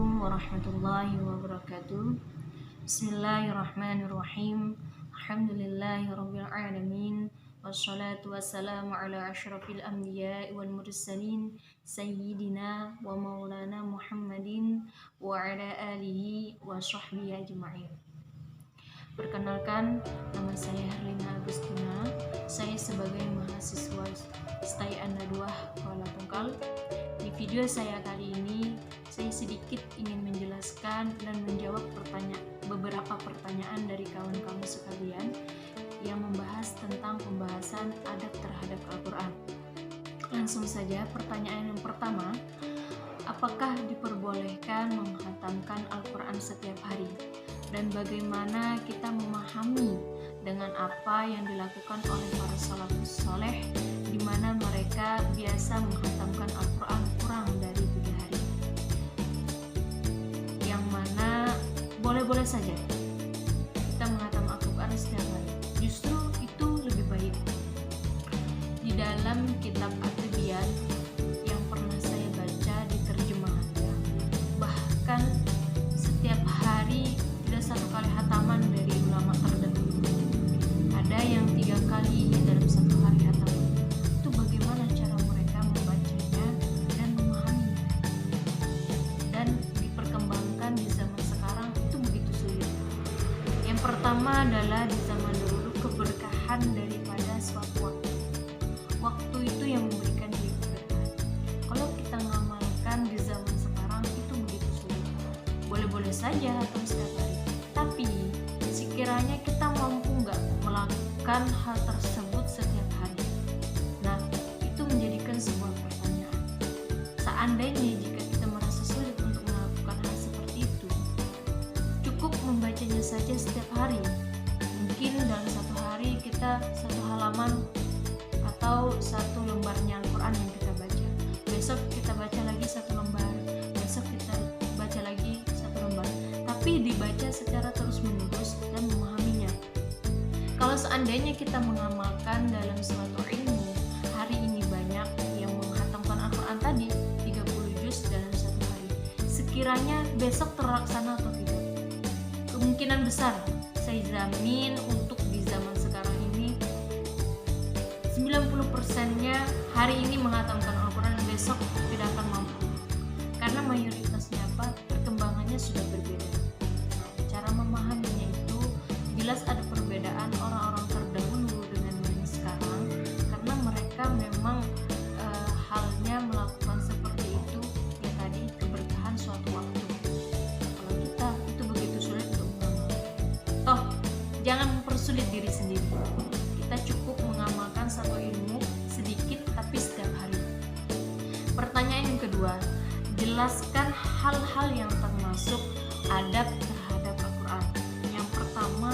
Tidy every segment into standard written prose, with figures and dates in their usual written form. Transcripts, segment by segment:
Assalamualaikum warahmatullahi wabarakatuh. Bismillahirrahmanirrahim. Alhamdulillahirabbil alamin. Wassalatu wassalamu ala asyrafil anbiya'i wal mursalin sayyidina wa maulana Muhammadin wa ala alihi wa sahbihi ajma'in. Perkenalkan, nama saya Herlina Agustina. Saya sebagai mahasiswa STAI An-Nadwah Kuala Tungkal. Di video saya kali ini, saya sedikit ingin menjelaskan dan menjawab beberapa pertanyaan dari kawan-kawan sekalian yang membahas tentang pembahasan adab terhadap Al-Quran. Langsung saja, pertanyaan yang pertama, apakah diperbolehkan menghatamkan Al-Quran setiap hari? Dan bagaimana kita memahami dengan apa yang dilakukan oleh para salafus soleh, di mana mereka biasa menghatamkan Al-Quran kurang dari 3 hari, yang mana boleh-boleh saja kita menghatam Al-Quran setiap hari. Justru itu lebih baik. Di dalam kitab At-Tibyan yang pernah saya baca di terjemahannya, bahkan setiap hari tidak 1 kali hataman dari ulama terdahulu, ada yang 3 kali dalam 1 hari hataman. Itu bagaimana cara mereka membacanya dan memahaminya, dan diperkembangkan di zaman sekarang itu begitu sulit. Yang pertama adalah di zaman dahulu keberkahan daripada suatu waktu itu yang memberikan dia keberkahan. Kalau kita ngamalkan di zaman sekarang itu begitu sulit. Boleh-boleh saja atau setiap hari, tapi sekiranya kita mampu nggak melakukan hal tersebut setiap hari. Nah, itu menjadikan sebuah pertanyaan. Seandainya jika kita merasa sulit untuk melakukan hal seperti itu, cukup membacanya saja setiap hari. Mungkin dalam 1 hari kita 1 halaman atau 1 lembarnya Al-Quran yang kita baca. Besok kita baca lagi 1 lembar, besok kita baca lagi 1 lembar. Tapi dibaca secara terus-menerus dan memahaminya. Kalau seandainya kita mengamalkan dalam suatu ilmu, hari ini banyak yang menghatamkan Al-Quran tadi 30 juz dalam 1 hari. Sekiranya besok terlaksana atau tidak? Kemungkinan besar, saya jamin untuk di zaman sekarang ini 90%-nya hari ini menghatamkan Al-Quran, besok tidak akan mampu. Karena mayoritasnya apa? Perkembangannya sudah berbeda. Cara memahaminya itu jelas ada perbedaan orang-orang terdahulu dengan yang sekarang, karena mereka memang halnya melakukan seperti itu, ya tadi keberkahan suatu waktu. Kalau kita itu begitu sulit untuk mengamalkan. Toh, jangan mempersulit diri sendiri. Kita cukup mengamalkan satu ilmu sedikit tapi setiap hari. Pertanyaan yang kedua, jelaskan hal-hal yang termasuk adab terhadap Al-Quran. Yang pertama,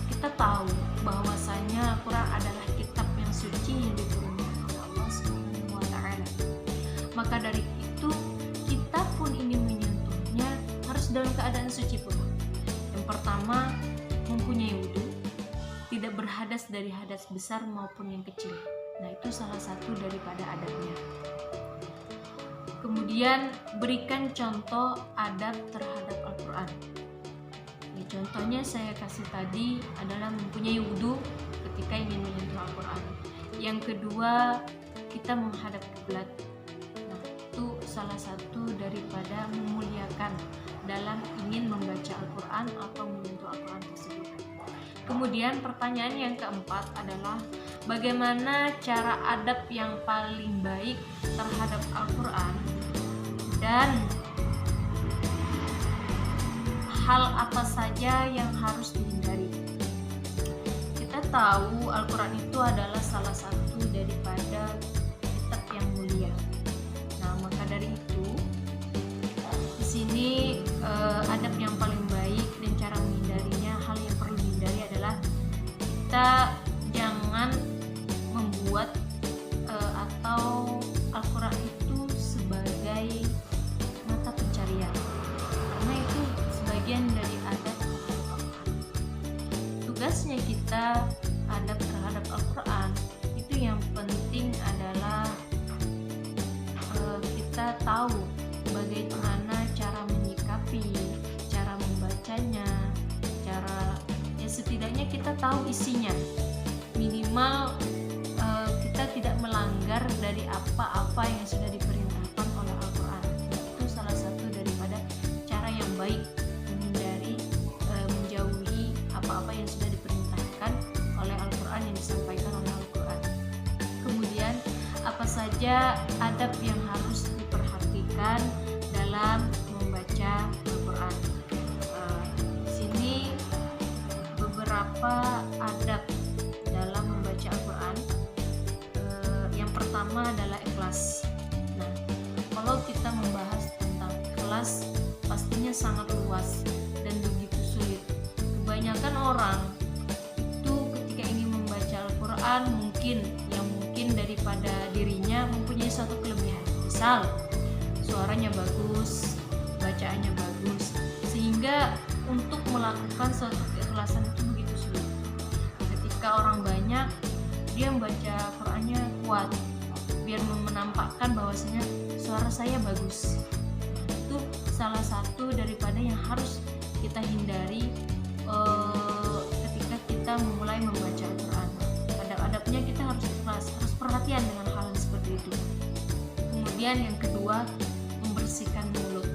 kita tahu bahwasanya Al-Quran adalah kitab yang suci yang diturunkan oleh Allah Subhanahu wa Ta'ala. Maka dari itu, kita pun ingin menyentuhnya harus dalam keadaan suci pula. Yang pertama, mempunyai wudhu, tidak berhadas dari hadas besar maupun yang kecil. Nah, itu salah satu daripada adabnya. Kemudian berikan contoh adab terhadap Al-Quran. Contohnya saya kasih tadi adalah mempunyai wudhu ketika ingin menyentuh Al-Quran. Yang kedua, kita menghadap kiblat. Nah, itu salah satu daripada memuliakan dalam ingin membaca Al-Quran atau menyentuh Al-Quran tersebut. Kemudian pertanyaan yang keempat adalah bagaimana cara adab yang paling baik terhadap Al-Quran dan hal apa saja yang harus dihindari. Kita tahu Al-Quran itu adalah salah satu daripada kitab yang mulia. Nah, maka dari itu di sini adab yang paling baik dan cara menghindarinya, hal yang perlu dihindari adalah kita jangan membuat atau Al-Quran itu sebagai mata pencarian, karena itu sebagian dari adab terhadap Al-Quran. Tugasnya kita adab terhadap Al-Quran itu yang penting adalah kita tahu bagaimana kita tahu isinya, minimal kita tidak melanggar dari apa-apa yang sudah diperintahkan oleh Al-Quran. Itu salah satu daripada cara yang baik menghindari menjauhi apa-apa yang sudah diperintahkan oleh Al-Quran, yang disampaikan oleh Al-Quran. Kemudian apa saja adab yang harus diperhatikan dalam membaca Al-Quran. Di sini beberapa adab dalam membaca Al-Quran. Yang pertama adalah ikhlas. Nah, kalau kita membahas tentang ikhlas, pastinya sangat luas dan begitu sulit. Kebanyakan orang itu ketika ingin membaca Al-Quran, mungkin daripada dirinya mempunyai suatu kelebihan. Misal, suaranya bagus, bacaannya bagus, sehingga untuk melakukan suatu keikhlasan itu begitu sulit. Ketika orang banyak, dia membaca Qurannya kuat, biar menampakkan bahwasanya suara saya bagus. Itu salah satu daripada yang harus kita hindari ketika kita memulai membaca Al-Quran. Adab-adabnya kita harus ikhlas, harus perhatian dengan hal seperti itu. Kemudian yang kedua, membersihkan mulut.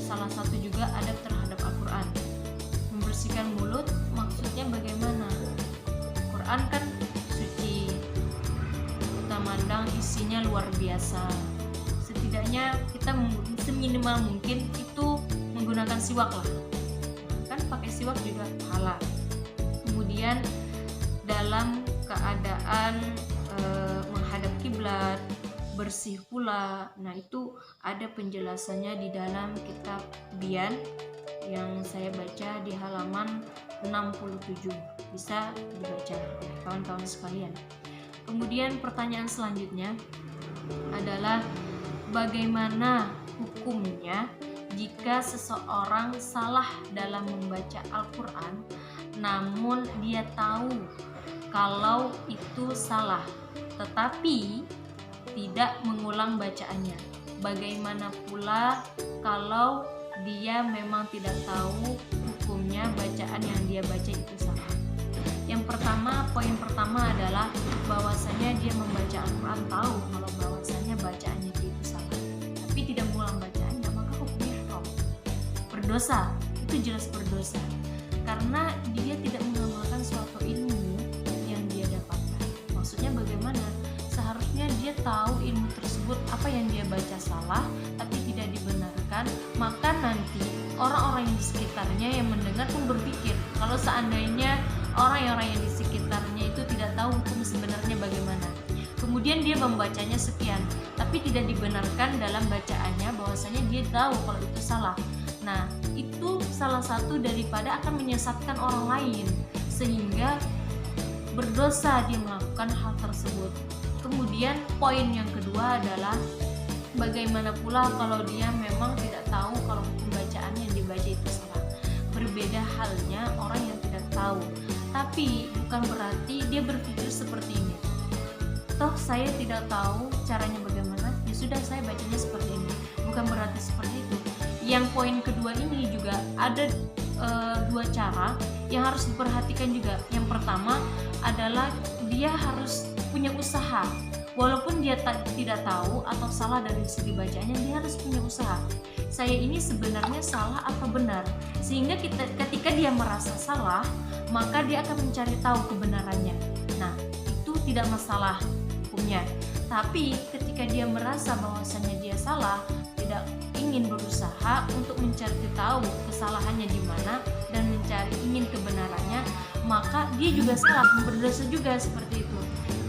Salah satu juga adab terhadap Al-Quran. Membersihkan mulut maksudnya bagaimana? Quran kan suci, kita mandang isinya luar biasa. Setidaknya kita seminimal mungkin itu menggunakan siwak lah. Kan pakai siwak juga pahala. Kemudian dalam keadaan menghadap kiblat, bersih pula. Nah, itu ada penjelasannya di dalam kitab Bian yang saya baca di halaman 67. Bisa dibaca kawan-kawan sekalian. Kemudian pertanyaan selanjutnya adalah bagaimana hukumnya jika seseorang salah dalam membaca Al-Quran namun dia tahu kalau itu salah tetapi tidak mengulang bacaannya. Bagaimana pula kalau dia memang tidak tahu hukumnya bacaan yang dia baca itu salah? Yang pertama, poin pertama adalah bahwasanya dia membaca Al-Quran tahu kalau bahwasanya bacaannya itu salah, tapi tidak mengulang bacaannya, maka hukumnya haram, berdosa. Itu jelas berdosa karena dia tidak mengamalkan suatu ilmu yang dia dapatkan. Maksudnya bagaimana? Seharusnya dia tahu ilmu tersebut apa yang dia baca salah tapi tidak dibenarkan, maka nanti orang-orang yang di sekitarnya yang mendengar pun berpikir kalau seandainya orang-orang yang di sekitarnya itu tidak tahu hukum sebenarnya bagaimana. Kemudian dia membacanya sekian tapi tidak dibenarkan dalam bacaannya bahwasanya dia tahu kalau itu salah. Nah, itu salah satu daripada akan menyesatkan orang lain sehingga berdosa dia melakukan hal tersebut. Kemudian poin yang kedua adalah bagaimana pula kalau dia memang tidak tahu kalau pembacaan yang dibaca itu salah. Berbeda halnya orang yang tidak tahu, tapi bukan berarti dia berpikir seperti ini. Toh saya tidak tahu caranya bagaimana, ya sudah saya bacanya seperti ini. Bukan berarti seperti itu. Yang poin kedua ini juga ada dua cara yang harus diperhatikan juga. Yang pertama adalah dia harus punya usaha. Walaupun dia tidak tahu atau salah dari segi bacaannya, dia harus punya usaha. Saya ini sebenarnya salah atau benar? Sehingga ketika dia merasa salah, maka dia akan mencari tahu kebenarannya. Nah, itu tidak masalah hukumnya. Tapi ketika dia merasa bahwasannya dia salah, tidak ingin berusaha untuk mencari tahu kesalahannya di mana dan ingin kebenarannya, maka dia juga salah, berdosa juga seperti itu.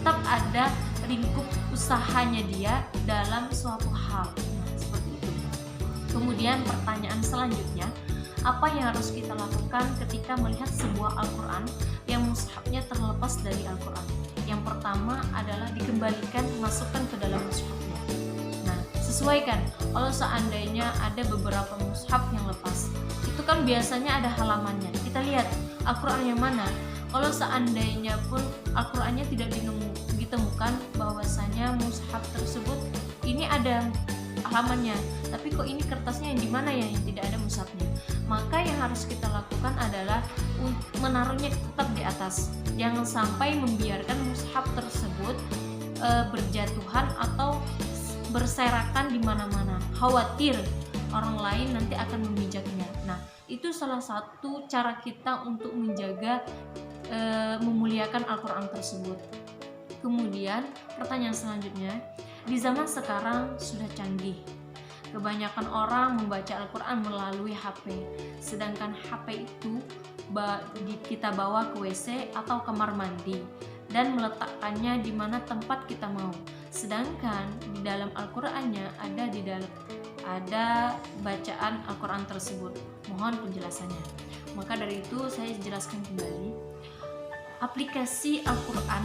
Tetap ada lingkup usahanya dia dalam suatu hal. Nah, seperti itu. Kemudian pertanyaan selanjutnya, apa yang harus kita lakukan ketika melihat sebuah Al-Quran yang mushafnya terlepas dari Al-Quran? Yang pertama adalah dikembalikan, masukkan ke dalam mushafnya. Nah, sesuaikan. Kalau seandainya ada beberapa mushaf yang lepas, itu kan biasanya ada halamannya. Kita lihat Al-Quran yang mana. Kalau seandainya pun Al-Qurannya tidak ditemukan bahwasanya mushaf tersebut ini ada halamannya, tapi kok ini kertasnya yang di mana ya yang tidak ada mushafnya, maka yang harus kita lakukan adalah menaruhnya tetap di atas. Jangan sampai membiarkan mushaf tersebut berjatuhan atau berserakan di mana-mana. Khawatir orang lain nanti akan memijaknya. Nah, itu salah satu cara kita untuk menjaga memuliakan Al-Quran tersebut. Kemudian pertanyaan selanjutnya, di zaman sekarang sudah canggih. Kebanyakan orang membaca Al-Quran melalui HP, sedangkan HP itu kita bawa ke WC atau kamar mandi dan meletakkannya di mana tempat kita mau. Sedangkan di dalam Al-Qur'annya ada bacaan Al-Quran tersebut. Mohon penjelasannya. Maka dari itu saya jelaskan kembali. Aplikasi Al-Quran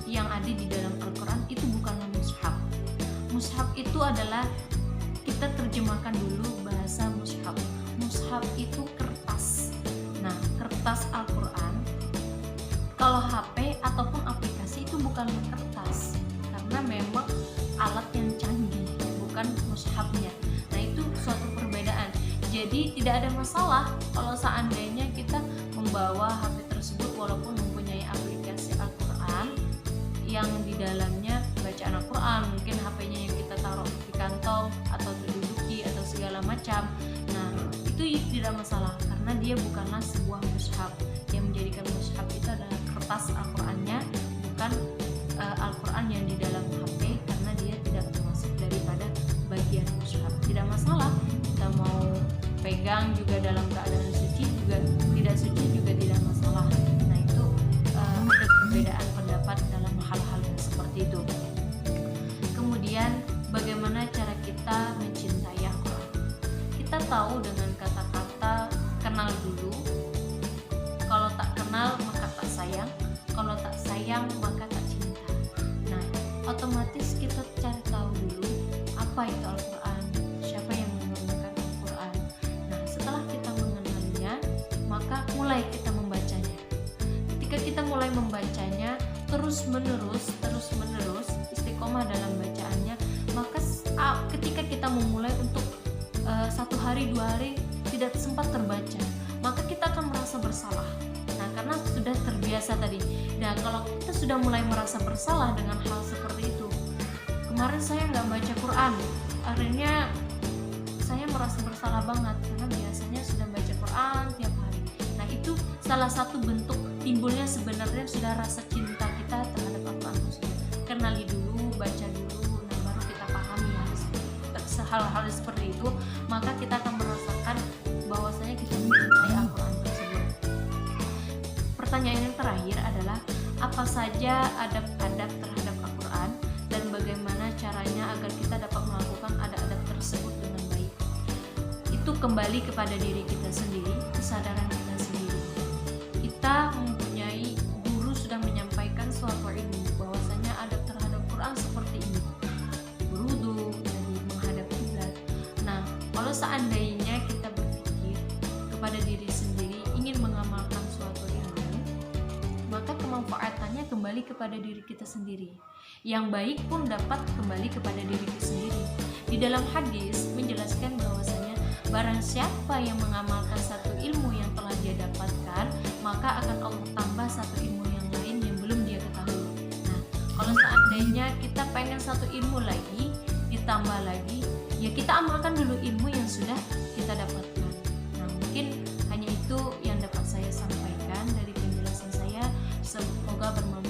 yang ada di dalam Al-Quran itu bukanlah mushaf. Mushaf itu adalah, kita terjemahkan dulu bahasa mushaf. Mushaf itu kertas. Nah, kertas Al-Quran. Kalau HP ataupun aplikasi itu bukan kertas, karena memang alat yang canggih, bukan mushafnya. Nah, itu suatu perbedaan. Jadi tidak ada masalah kalau seandainya kita membawa HP tersebut walaupun mempunyai aplikasi Al-Quran yang di dalamnya bacaan Al-Quran, mungkin HP-nya yang kita taruh di kantong atau diduduki atau segala macam. Nah, itu tidak masalah karena dia bukanlah sebuah mushaf. Yang menjadikan mushaf itu adalah kertas Al-Qurannya, bukan Al-Quran yang di dalam HP, karena dia tidak termasuk daripada bagian mushaf. Tidak masalah, kita mau pegang juga dalam keadaan suci juga, tidak suci juga tidak masalah. Nah, itu ada perbedaan pendapat dalam hal-hal yang seperti itu. Kemudian bagaimana cara kita mencintai Al-Quran? Kita tahu dengan kata-kata kenal dulu. Kalau tak kenal maka tak sayang, kalau tak sayang maka tak cinta. Nah, otomatis kita cari tahu dulu apa itu Al-Quran, siapa yang menurunkan Al-Quran. Nah, setelah kita mengenalinya, maka mulai kita membacanya. Ketika kita mulai membacanya terus menerus istiqomah dalam bacaannya, maka ketika kita memulai untuk 1 hari 2 hari tidak sempat terbaca, maka kita akan merasa bersalah. Nah, karena sudah terbiasa tadi. Nah, kalau kita sudah mulai merasa bersalah dengan hal seperti itu, kemarin saya nggak baca Quran, akhirnya saya merasa bersalah banget karena biasanya sudah baca Quran tiap hari. Nah, itu salah satu bentuk timbulnya sebenarnya sudah rasa cinta kita terhadap Al-Quran tersebut. Kenali dulu, baca dulu, nah baru kita pahami hal-hal seperti itu, maka kita akan merasakan bahwasanya kita mencintai Al-Quran tersebut. Pertanyaan yang terakhir adalah, apa saja adab-adab terhadap Al-Quran dan bagaimana caranya agar kita dapat melakukan adab-adab tersebut dengan baik? Itu kembali kepada diri kita sendiri, kesadaran kita sendiri. Kita mempunyai guru sudah menyampaikan suatu ilmu bahwasanya adab terhadap Quran seperti ini. Berudu, jadi menghadap kiblat. Nah, kalau seandainya kita berpikir kepada diri sendiri ingin mengamalkan suatu ilmu, maka kemanfaatannya kembali kepada diri kita sendiri. Yang baik pun dapat kembali kepada diri kita sendiri. Di dalam hadis menjelaskan bahwasanya barang siapa yang mengamalkan satu ilmu yang telah dia dapatkan, maka akan Allah tambah satu ilmu yang lain yang belum dia ketahui. Nah, kalau seandainya kita pengen satu ilmu lagi, ditambah lagi, ya kita amalkan dulu ilmu yang sudah kita dapatkan. Nah, mungkin hanya itu yang dapat saya sampaikan dari penjelasan saya. Semoga bermanfaat.